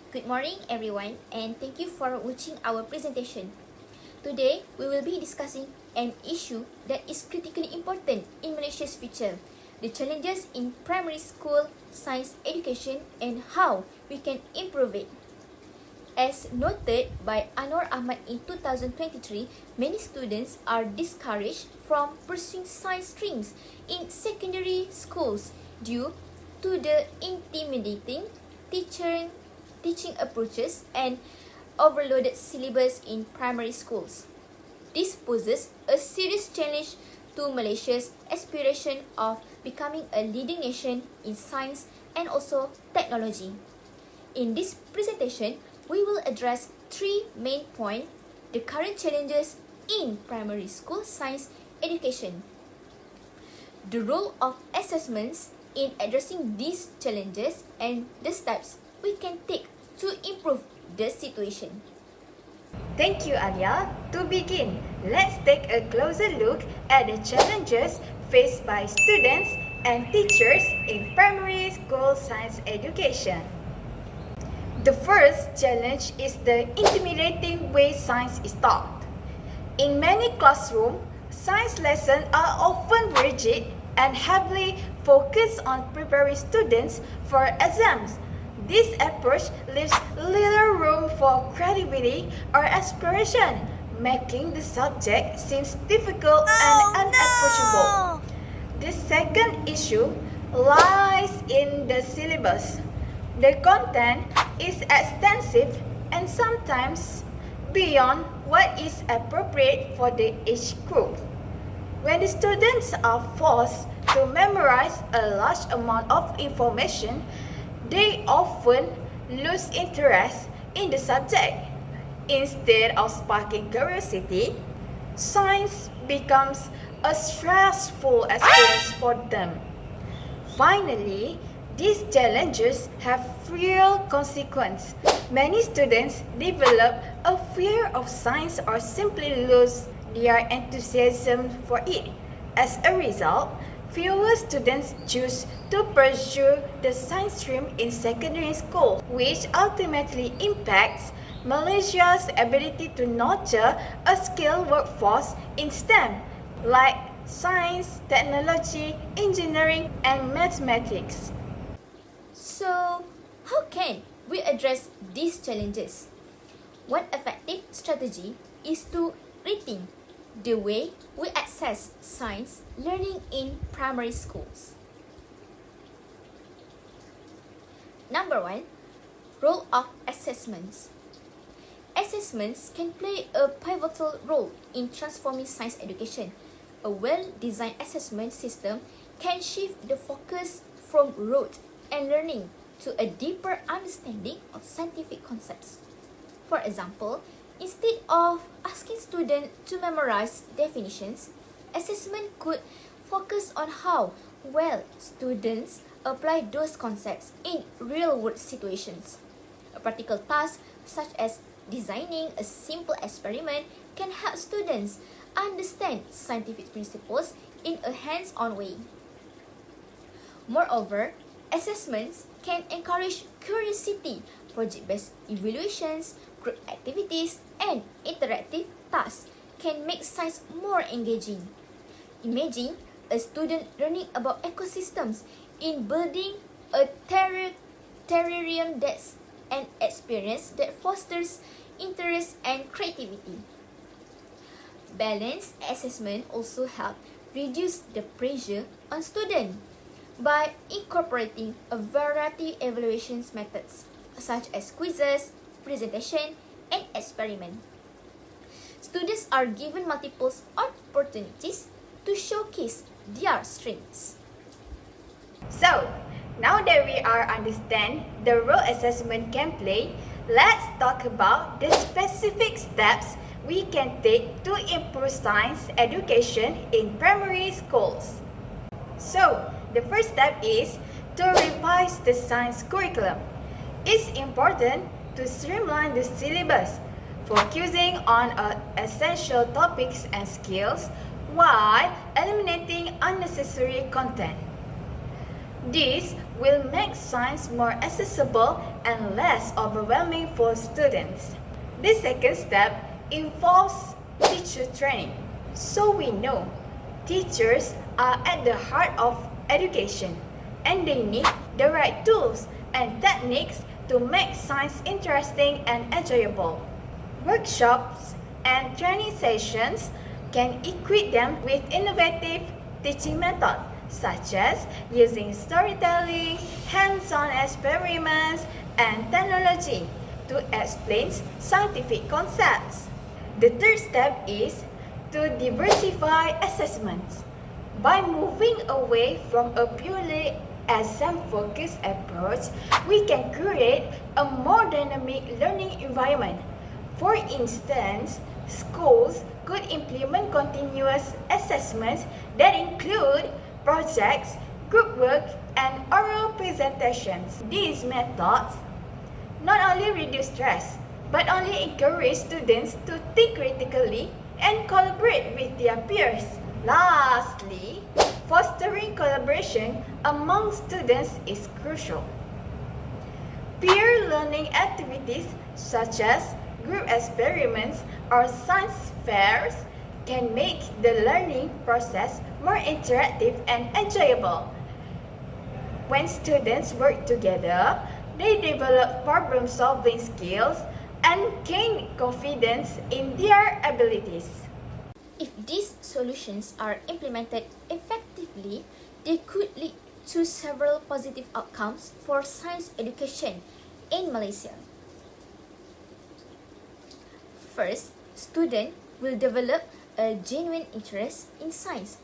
Good morning everyone, and thank you for watching our presentation. Today, we will be discussing an issue that is critically important in Malaysia's future, the challenges in primary school science education and how we can improve it. As noted by Anwar Ahmad in 2023, many students are discouraged from pursuing science streams in secondary schools due to the intimidating teaching approaches and overloaded syllabus in primary schools. This poses a serious challenge to Malaysia's aspiration of becoming a leading nation in science and also technology. In this presentation, we will address three main points: the current challenges in primary school science education, the role of assessments in addressing these challenges, and the steps we can take to improve the situation. Thank you, Alyaa. To begin, let's take a closer look at the challenges faced by students and teachers in primary school science education. The first challenge is the intimidating way science is taught. In many classrooms, science lessons are often rigid and heavily focused on preparing students for exams. This approach leaves little room for creativity or exploration, making the subject seem difficult and unapproachable. The second issue lies in the syllabus. The content is extensive and sometimes beyond what is appropriate for the age group. When the students are forced to memorize a large amount of information, they often lose interest in the subject. Instead of sparking curiosity, science becomes a stressful experience for them. Finally, these challenges have real consequences. Many students develop a fear of science or simply lose their enthusiasm for it. As a result, fewer students choose to pursue the science stream in secondary school, which ultimately impacts Malaysia's ability to nurture a skilled workforce in STEM, like science, technology, engineering, and mathematics. So, how can we address these challenges? One effective strategy is to rethink the way we access science learning in primary schools. Number one, role of assessments. Assessments can play a pivotal role in transforming science education. A well-designed assessment system can shift the focus from rote and learning to a deeper understanding of scientific concepts. For example, instead of asking students to memorize definitions, assessment could focus on how well students apply those concepts in real-world situations. A practical task such as designing a simple experiment can help students understand scientific principles in a hands-on way. Moreover, assessments can encourage curiosity. Project-based evaluations, group activities, and interactive tasks can make science more engaging. Imagine a student learning about ecosystems in building a terrarium. That's an experience that fosters interest and creativity. Balanced assessment also helps reduce the pressure on students by incorporating a variety of evaluations methods such as quizzes, presentation, and experiment. Students are given multiple opportunities to showcase their strengths. So, now that we understand the role assessment can play, let's talk about the specific steps we can take to improve science education in primary schools. So, the first step is to revise the science curriculum. It's important to streamline the syllabus, focusing on essential topics and skills while eliminating unnecessary content. This will make science more accessible and less overwhelming for students. The second step involves teacher training. So we know teachers are at the heart of education and they need the right tools and techniques to make science interesting and enjoyable. Workshops and training sessions can equip them with innovative teaching methods such as using storytelling, hands-on experiments, and technology to explain scientific concepts. The third step is to diversify assessments. By moving away from a purely exam-focused approach, we can create a more dynamic learning environment. For instance, schools could implement continuous assessments that include projects, group work, and oral presentations. These methods not only reduce stress, but only encourage students to think critically and collaborate with their peers. Lastly, fostering collaboration among students is crucial. Peer learning activities such as group experiments or science fairs can make the learning process more interactive and enjoyable. When students work together, they develop problem-solving skills and gain confidence in their abilities. If these solutions are implemented effectively, they could lead to several positive outcomes for science education in Malaysia. First, students will develop a genuine interest in science.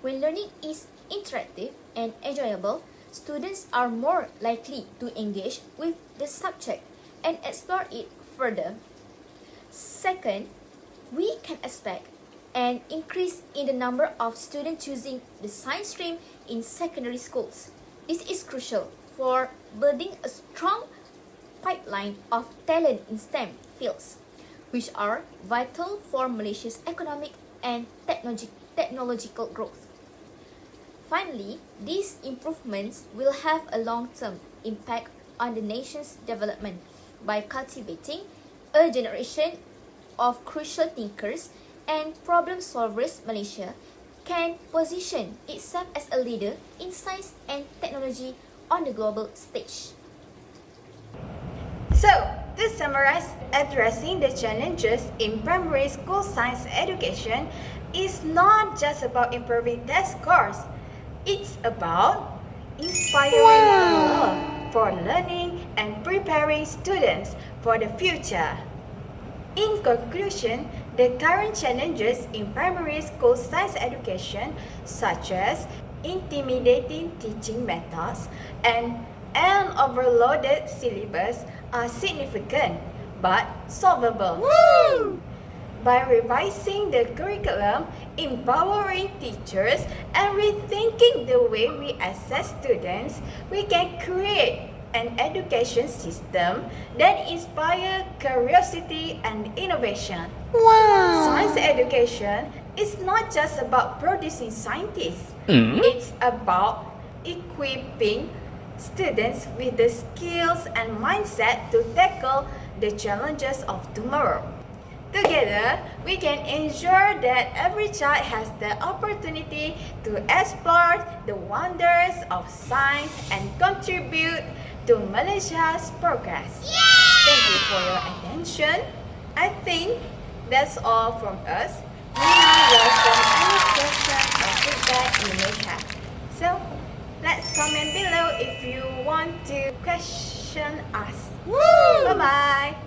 When learning is interactive and enjoyable, students are more likely to engage with the subject and explore it further. Second, we can expect an increase in the number of students choosing the science stream in secondary schools. This is crucial for building a strong pipeline of talent in STEM fields, which are vital for Malaysia's economic and technological growth. Finally, these improvements will have a long-term impact on the nation's development by cultivating a generation of crucial thinkers and problem solvers. Malaysia can position itself as a leader in science and technology on the global stage. So, to summarize, addressing the challenges in primary school science education is not just about improving test scores. It's about inspiring love for learning and preparing students for the future. In conclusion, the current challenges in primary school science education, such as intimidating teaching methods and an overloaded syllabus, are significant but solvable. Woo! By revising the curriculum, empowering teachers, and rethinking the way we assess students, we can create an education system that inspires curiosity and innovation. Wow! Science education is not just about producing scientists. It's about equipping students with the skills and mindset to tackle the challenges of tomorrow. Together, we can ensure that every child has the opportunity to explore the wonders of science and contribute to Malaysia's progress. Thank you for your attention. I think that's all from us. We now welcome any questions or feedback you may have. So, let's comment below if you want to question us. Bye-bye.